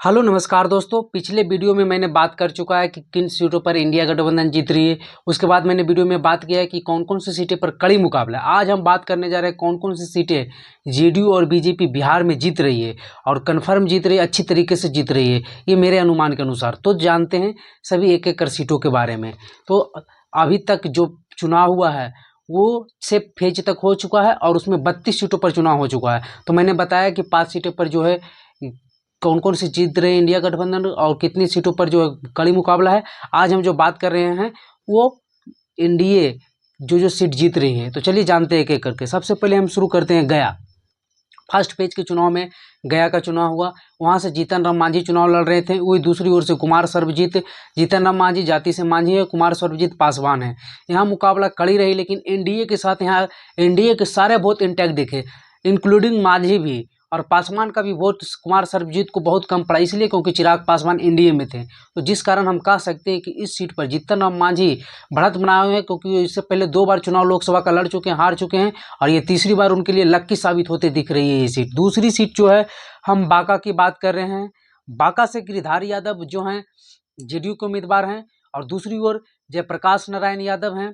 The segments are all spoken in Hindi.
हेलो नमस्कार दोस्तों। पिछले वीडियो में मैंने बात कर चुका है कि किन सीटों पर इंडिया गठबंधन जीत रही है। उसके बाद मैंने वीडियो में बात किया है कि कौन कौन सी सीटें पर कड़ी मुकाबला है। आज हम बात करने जा रहे हैं कौन कौन सी सीटें जेडीयू और बीजेपी बिहार में जीत रही है और कन्फर्म जीत रही है, अच्छी तरीके से जीत रही है, ये मेरे अनुमान के अनुसार। तो जानते हैं सभी एक एक कर सीटों के बारे में। तो अभी तक जो चुनाव हुआ है वो सिर्फ फेज तक हो चुका है और उसमें 32 सीटों पर चुनाव हो चुका है। तो मैंने बताया कि 5 सीटों पर जो है कौन कौन सी जीत रहे हैं इंडिया गठबंधन और कितनी सीटों पर जो कड़ी मुकाबला है। आज हम जो बात कर रहे हैं वो एनडीए जो सीट जीत रही है। तो चलिए जानते हैं एक एक करके। सबसे पहले हम शुरू करते हैं गया। फर्स्ट पेज के चुनाव में गया का चुनाव हुआ। वहां से जीतन राम मांझी चुनाव लड़ रहे थे। वही दूसरी ओर से कुमार सर्वजीत, जीतन राम मांझी जाति से मांझी है, कुमार सर्वजीत पासवान है। यहाँ मुकाबला कड़ी रही, लेकिन एनडीए के साथ यहाँ एनडीए के सारे वोट इंटैक्ट दिखे, इंक्लूडिंग मांझी भी। और पासवान का भी वोट कुमार सर्वजीत को बहुत कम पड़ा, इसलिए क्योंकि चिराग पासवान एनडीए में थे। तो जिस कारण हम कह सकते हैं कि इस सीट पर जीतन राम मांझी बढ़त बनाए हुए हैं, क्योंकि इससे पहले 2 बार चुनाव लोकसभा का लड़ चुके हैं, हार चुके हैं और ये तीसरी बार उनके लिए लक्की साबित होते दिख रही है ये सीट। दूसरी सीट जो है हम बांका की बात कर रहे हैं। बांका से गिरिधार यादव जो हैं जेडीयू के उम्मीदवार हैं और दूसरी ओर जयप्रकाश नारायण यादव हैं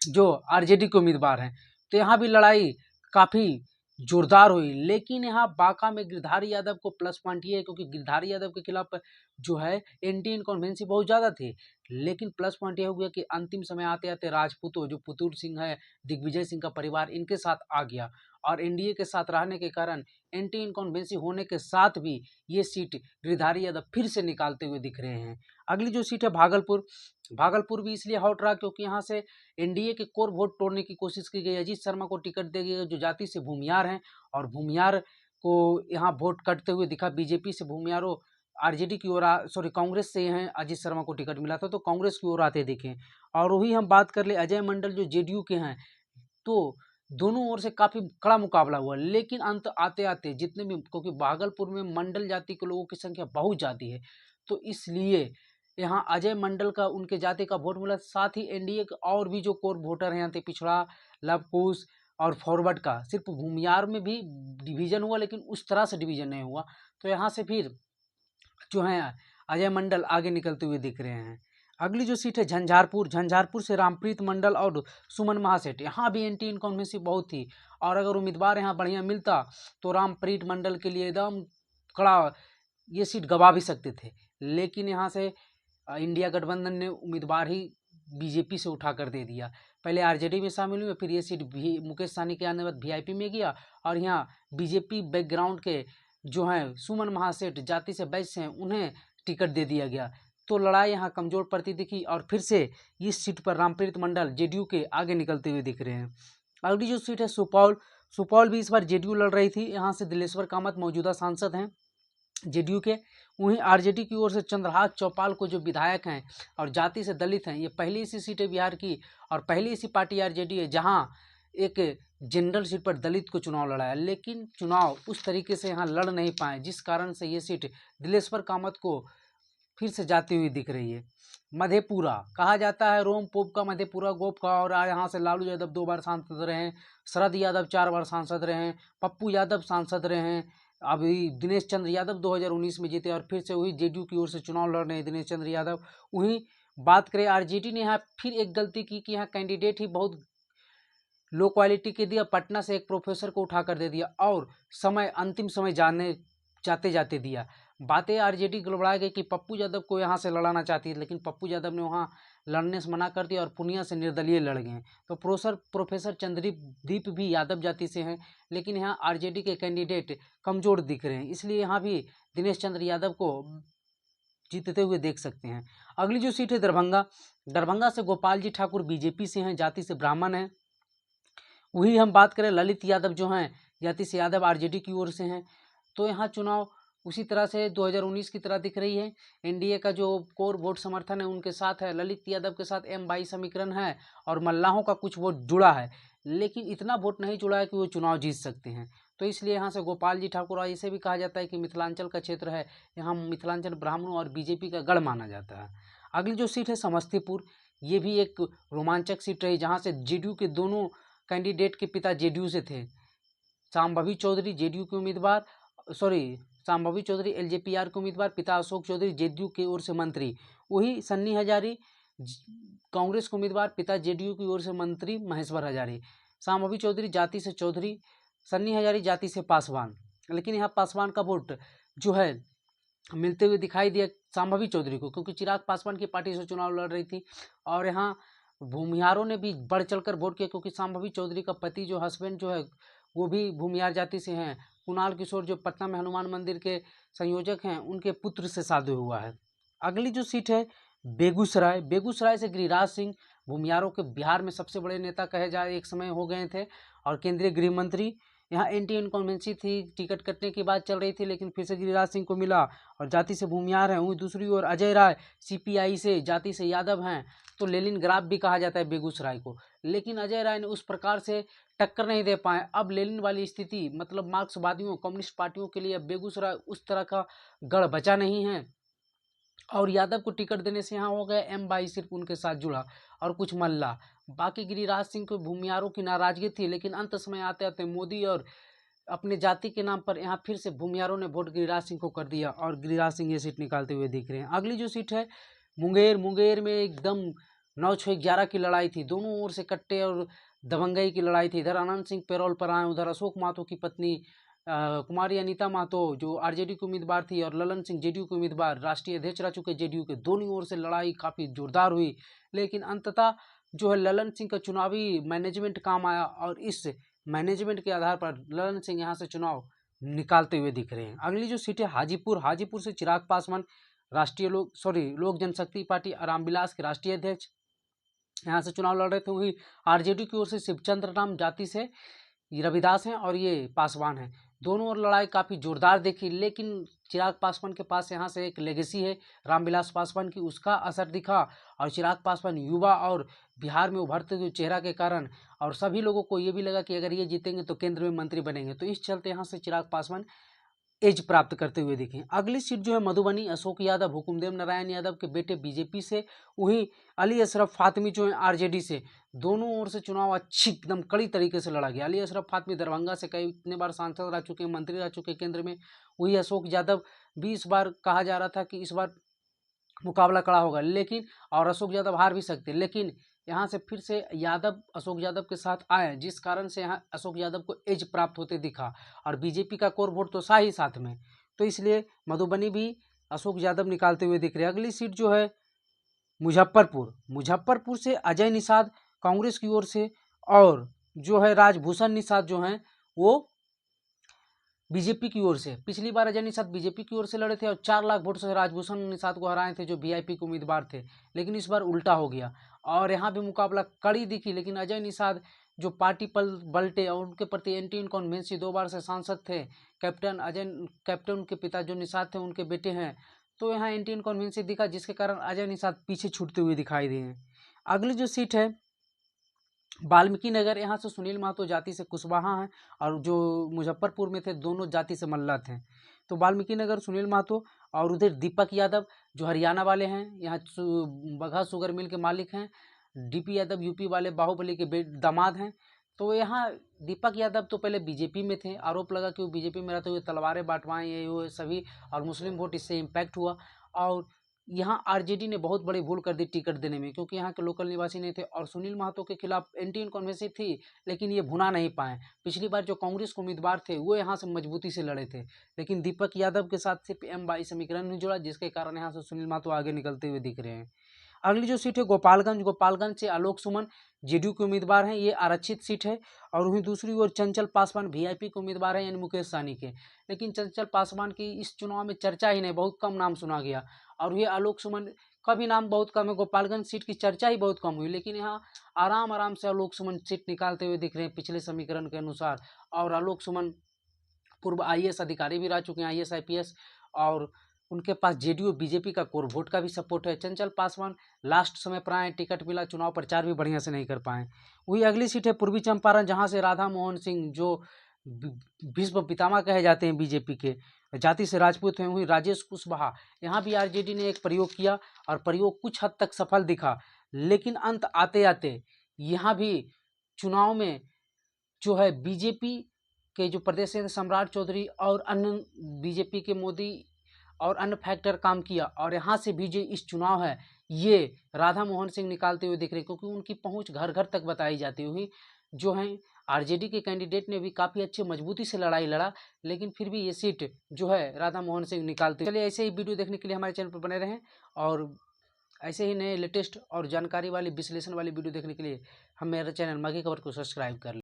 जो आरजेडी के उम्मीदवार हैं। तो यहाँ भी लड़ाई काफ़ी जोरदार हुई, लेकिन यहाँ बांका में गिरधारी यादव को प्लस पॉइंट ये है क्योंकि गिरधारी यादव के खिलाफ जो है एंटी इनकम्बेंसी बहुत ज़्यादा थी। लेकिन प्लस पॉइंट ये हो गया कि अंतिम समय आते आते राजपूतों जो पुतुल सिंह है, दिग्विजय सिंह का परिवार, इनके साथ आ गया और एनडीए के साथ रहने के कारण एंटी इनकम्बेंसी होने के साथ भी ये सीट गिरधारी यादव फिर से निकालते हुए दिख रहे हैं। अगली जो सीट है भागलपुर। भागलपुर भी इसलिए हॉट रहा क्योंकि यहाँ से एनडीए के कोर वोट तोड़ने की कोशिश की गई। अजीत शर्मा को टिकट दे गई जो जाति से भूमियार हैं और भूमियार को यहाँ वोट कटते हुए दिखा। बीजेपी से भूमियारों आरजेडी की ओर सॉरी कांग्रेस से हैं, अजीत शर्मा को टिकट मिला था तो कांग्रेस की ओर आते दिखे। और वही हम बात कर ले अजय मंडल जो जेडीयू के हैं, तो दोनों ओर से काफ़ी कड़ा मुकाबला हुआ, लेकिन अंत आते आते जितने भी, क्योंकि भागलपुर में मंडल जाति के लोगों की संख्या बहुत ज़्यादा है, तो इसलिए यहाँ अजय मंडल का उनके जाति का वोट मिला। साथ ही एनडीए के और भी जो कोर वोटर हैं यहाँ पे पिछड़ा, लवकुश और फॉरवर्ड का, सिर्फ भूमियार में भी डिवीजन हुआ लेकिन उस तरह से डिवीजन नहीं हुआ। तो यहाँ से फिर जो है अजय मंडल आगे निकलते हुए दिख रहे हैं। अगली जो सीट है झंझारपुर। झंझारपुर से रामप्रीत मंडल और सुमन महासेठ, यहाँ भी एंटी इनकम्बेंसी बहुत थी और अगर उम्मीदवार यहाँ बढ़िया मिलता तो रामप्रीत मंडल के लिए एकदम कड़ा ये सीट गवा भी सकते थे। लेकिन यहाँ से इंडिया गठबंधन ने उम्मीदवार ही बीजेपी से उठा कर दे दिया। पहले आरजेडी में शामिल हुए, फिर ये सीट भी मुकेश सहनी के आने के बाद वीआईपी में गया और यहाँ बीजेपी बैकग्राउंड के जो हैं सुमन महासेठ जाति से वैश्य हैं, उन्हें टिकट दे दिया गया। तो लड़ाई यहाँ कमजोर पड़ती दिखी और फिर से इस सीट पर रामप्रीत मंडल जेडीयू के आगे निकलते हुए दिख रहे हैं। अगली जो सीट है सुपौल। सुपौल भी इस बार जेडीयू लड़ रही थी। यहाँ से दिलेश्वर कामत मौजूदा सांसद हैं जेडीयू के। वहीं आरजेडी की ओर से चंद्रहास चौपाल को जो विधायक हैं और जाति से दलित हैं, ये पहली ऐसी सीट है बिहार की और पहली ऐसी पार्टी आरजेडी है जहां एक जनरल सीट पर दलित को चुनाव लड़ाया, लेकिन चुनाव उस तरीके से यहाँ लड़ नहीं पाए, जिस कारण से ये सीट दिलेश्वर कामत को फिर से जाती हुई दिख रही है। मधेपुरा कहा जाता है रोम पोप का, मधेपुरा गोप का, और यहाँ से लालू यादव 2 बार सांसद रहे हैं, शरद यादव 4 बार सांसद रहे हैं, पप्पू यादव सांसद रहे हैं। अभी दिनेश चंद्र यादव 2019 में जीते और फिर से वही जेडीयू की ओर से चुनाव लड़ रहे हैं दिनेश चंद्र यादव। वहीं बात करें आरजेडी ने यहाँ फिर एक गलती की कि यहाँ कैंडिडेट ही बहुत लो क्वालिटी के दिया। पटना से एक प्रोफेसर को उठा कर दे दिया और समय अंतिम समय जाते जाते दिया। बातें आरजेडी गड़बड़ा गई कि पप्पू यादव को यहाँ से लड़ाना चाहती है, लेकिन पप्पू यादव ने वहाँ लड़ने से मना कर दिया और पूर्णिया से निर्दलीय लड़ गए। तो प्रोफेसर चंद्रदीप भी यादव जाति से हैं, लेकिन यहाँ आरजेडी के कैंडिडेट कमज़ोर दिख रहे हैं, इसलिए यहाँ भी दिनेश चंद्र यादव को जीतते हुए देख सकते हैं। अगली जो सीट है दरभंगा। दरभंगा से गोपाल जी ठाकुर बीजेपी से हैं, जाति से ब्राह्मण हैं। वही हम बात करें ललित यादव जो हैं जाति से यादव, आरजेडी की ओर से हैं। तो यहाँ चुनाव उसी तरह से 2019 की तरह दिख रही है। एनडीए का जो कोर वोट समर्थन है उनके साथ है, ललित यादव के साथ M22 समीकरण है और मल्लाहों का कुछ वोट जुड़ा है, लेकिन इतना वोट नहीं जुड़ा है कि वो चुनाव जीत सकते हैं। तो इसलिए यहाँ से गोपाल जी ठाकुर, और इसे भी कहा जाता है कि मिथिलांचल का क्षेत्र है, यहाँ मिथिलांचल ब्राह्मणों और बीजेपी का गढ़ माना जाता है। अगली जो सीट है समस्तीपुर, ये भी एक रोमांचक सीट रही जहाँ से जेडीयू के दोनों कैंडिडेट के पिता जेडीयू से थे। शांभवी चौधरी जेडीयू के उम्मीदवार, सॉरी शांभवी चौधरी एलजेपीआर के उम्मीदवार, पिता अशोक चौधरी जेडीयू की ओर से मंत्री। वही सन्नी हजारी कांग्रेस के उम्मीदवार, पिता जेडीयू की ओर से मंत्री महेश्वर हजारी। शांभवी चौधरी जाति से चौधरी, सन्नी हजारी जाति से पासवान। लेकिन यहाँ पासवान का वोट जो है मिलते हुए दिखाई दिया शांभवी चौधरी को, क्योंकि चिराग पासवान की पार्टी से चुनाव लड़ रही थी। और यहाँ भूमिहारों ने भी बढ़ चढ़कर वोट किया, क्योंकि शांभवी चौधरी का पति जो हस्बैंड जो है वो भी भूमिहार जाति से हैं। कुणाल किशोर जो पटना में हनुमान मंदिर के संयोजक हैं, उनके पुत्र से शादी हुआ है। अगली जो सीट है बेगूसराय, बेगूसराय से गिरिराज सिंह भूमिहारों के बिहार में सबसे बड़े नेता कहे जाए एक समय हो गए थे, और केंद्रीय गृह मंत्री। यहाँ एंटी इनकम्बेंसी थी, टिकट कटने की बात चल रही थी, लेकिन फिर से गिरिराज सिंह को मिला और जाति से भूमिहार हैं। वहीं दूसरी ओर अजय राय सीपीआई से, जाति से यादव हैं, तो लेनिनग्राद भी कहा जाता है बेगूसराय को। लेकिन अजय राय ने उस प्रकार से टक्कर नहीं दे पाए। अब लेनिन वाली स्थिति, मतलब मार्क्सवादियों कम्युनिस्ट पार्टियों के लिए अब बेगूसराय उस तरह का गढ़ बचा नहीं है, और यादव को टिकट देने से यहाँ हो गया M22 सिर्फ उनके साथ जुड़ा और कुछ मल्ला। बाकी गिरिराज सिंह को भूमिहारों की नाराजगी थी, लेकिन अंत समय आते आते मोदी और अपने जाति के नाम पर यहाँ फिर से भूमिहारों ने वोट गिरिराज सिंह को कर दिया, और गिरिराज सिंह ये सीट निकालते हुए दिख रहे हैं। अगली जो सीट है मुंगेर, मुंगेर में एकदम 9-6-11 की लड़ाई थी, दोनों ओर से कट्टे और दबंगई की लड़ाई थी। इधर आनंद सिंह पैरोल पर आए, उधर अशोक महतो की पत्नी कुमारी अनीता महतो जो आरजेडी की उम्मीदवार थी, और ललन सिंह जेडीयू के उम्मीदवार, राष्ट्रीय अध्यक्ष रह चुके जेडीयू के। दोनों ओर से लड़ाई काफ़ी जोरदार हुई, लेकिन अंततः जो है ललन सिंह का चुनावी मैनेजमेंट काम आया, और इस मैनेजमेंट के आधार पर ललन सिंह यहाँ से चुनाव निकालते हुए दिख रहे हैं। अगली जो सीट है हाजीपुर, हाजीपुर से चिराग पासवान लोक जनशक्ति पार्टी रामविलास के राष्ट्रीय अध्यक्ष यहाँ से चुनाव लड़ रहे थे। वही आरजेडी की ओर से शिवचंद्र राम जाति से रविदास हैं, और ये पासवान हैं। दोनों ओर लड़ाई काफ़ी जोरदार देखी, लेकिन चिराग पासवान के पास यहाँ से एक लेगेसी है रामविलास पासवान की, उसका असर दिखा। और चिराग पासवान युवा और बिहार में उभरते हुए चेहरा के कारण, और सभी लोगों को ये भी लगा कि अगर ये जीतेंगे तो केंद्र में मंत्री बनेंगे, तो इस चलते यहाँ से चिराग पासवान एज प्राप्त करते हुए दिखे। अगली सीट जो है मधुबनी, अशोक यादव हुकुमदेव नारायण यादव के बेटे बीजेपी से, वहीं अली अशरफ फातमी जो है आरजेडी से। दोनों ओर से चुनाव अच्छी एकदम कड़ी तरीके से लड़ा गया। अली अशरफ फातमी दरभंगा से कई इतने बार सांसद रह चुके हैं, मंत्री रह चुके हैं केंद्र में। वही अशोक यादव भी इस बार कहा जा रहा था कि इस बार मुकाबला कड़ा होगा, लेकिन और अशोक यादव हार भी सकते, लेकिन यहाँ से फिर से यादव अशोक यादव के साथ आए, जिस कारण से यहाँ अशोक यादव को एज प्राप्त होते दिखा। और बीजेपी का कोर वोट तो ही साथ में, तो इसलिए मधुबनी भी अशोक यादव निकालते हुए दिख रहे हैं। अगली सीट जो है मुजफ्फरपुर, मुजफ्फरपुर से अजय निषाद कांग्रेस की ओर से, और जो है राजभूषण निषाद जो हैं वो बीजेपी की ओर से। पिछली बार अजय निषाद बीजेपी की ओर से लड़े थे और 4 लाख वोट से राजभूषण निषाद को हराए थे, जो वीआईपी के उम्मीदवार थे। लेकिन इस बार उल्टा हो गया, और यहाँ भी मुकाबला कड़ी दिखी, लेकिन अजय निषाद जो पार्टी पलटे और उनके प्रति एंटी इनकम्बेंसी 2 बार से सांसद थे। कैप्टन के पिता जो निषाद थे उनके बेटे हैं, तो यहाँ एंटी इनकम्बेंसी दिखा, जिसके कारण अजय निषाद पीछे छूटते हुए दिखाई दिए। अगली जो सीट है वाल्मीकि नगर, यहाँ से सुनील महतो जाति से कुशवाहा हैं, और जो मुजफ्फरपुर में थे दोनों जाति से मल्ला थे। तो वाल्मीकि नगर सुनील महतो, और उधर दीपक यादव जो हरियाणा वाले हैं, यहाँ बगहा शुगर मिल के मालिक हैं। डीपी यादव यूपी वाले बाहुबली के दामाद हैं। तो यहाँ दीपक यादव तो पहले बीजेपी में थे, आरोप लगा कि वो बीजेपी में रहते हुए तलवारें बांटवाएं, ये वो सभी, और मुस्लिम वोट इससे इम्पैक्ट हुआ। और यहाँ आरजेडी ने बहुत बड़ी भूल कर दी टिकट देने में, क्योंकि यहाँ के लोकल निवासी नहीं थे, और सुनील महतो के खिलाफ एंटी इनकम्बेंसी थी, लेकिन ये भुना नहीं पाए। पिछली बार जो कांग्रेस के उम्मीदवार थे वो यहाँ से मजबूती से लड़े थे, लेकिन दीपक यादव के साथ सिर्फ M22 समीकरण नहीं जुड़ा, जिसके कारण यहाँ से सुनील महतो आगे निकलते हुए दिख रहे हैं। अगली जो सीट है गोपालगंज, गोपालगंज से आलोक सुमन जेडीयू के उम्मीदवार हैं, ये आरक्षित सीट है। और वहीं दूसरी ओर चंचल पासवान वीआईपी के उम्मीदवार हैं, यानी मुकेश सहनी के। लेकिन चंचल पासवान की इस चुनाव में चर्चा ही नहीं, बहुत कम नाम सुना गया। और ये आलोक सुमन का भी नाम बहुत कम है, गोपालगंज सीट की चर्चा ही बहुत कम हुई, लेकिन यहाँ आराम से आलोक सुमन सीट निकालते हुए दिख रहे हैं पिछले समीकरण के अनुसार। और आलोक सुमन पूर्व IAS अधिकारी भी रह चुके हैं, IAS IPS, और उनके पास जेडीयू बीजेपी का कोर वोट का भी सपोर्ट है। चंचल पासवान लास्ट समय पर आए, टिकट मिला, चुनाव प्रचार भी बढ़िया से नहीं कर पाए। वही अगली सीट है पूर्वी चंपारण, जहाँ से राधा मोहन सिंह जो भीष्म पितामह कहे जाते हैं बीजेपी के, जाति से राजपूत हैं। वहीं राजेश कुशवाहा, यहाँ भी आरजेडी ने एक प्रयोग किया, और प्रयोग कुछ हद तक सफल दिखा, लेकिन अंत आते आते यहाँ भी चुनाव में जो है बीजेपी के जो प्रदेश से सम्राट चौधरी और अन्य बीजेपी के मोदी और अन्य फैक्टर काम किया, और यहाँ से भी जो इस चुनाव है ये राधा मोहन सिंह निकालते हुए दिख रहे, क्योंकि उनकी पहुँच घर घर तक बताई जाती हुई जो हैं। आरजेडी के कैंडिडेट ने भी काफ़ी अच्छे मजबूती से लड़ाई लड़ा, लेकिन फिर भी ये सीट जो है राधा मोहन सिंह निकालते। चलिए ऐसे ही वीडियो देखने के लिए हमारे चैनल पर बने रहें, और ऐसे ही नए लेटेस्ट और जानकारी वाली विश्लेषण वाली वीडियो देखने के लिए हम मेरे चैनल माघी खबर को सब्सक्राइब कर लें।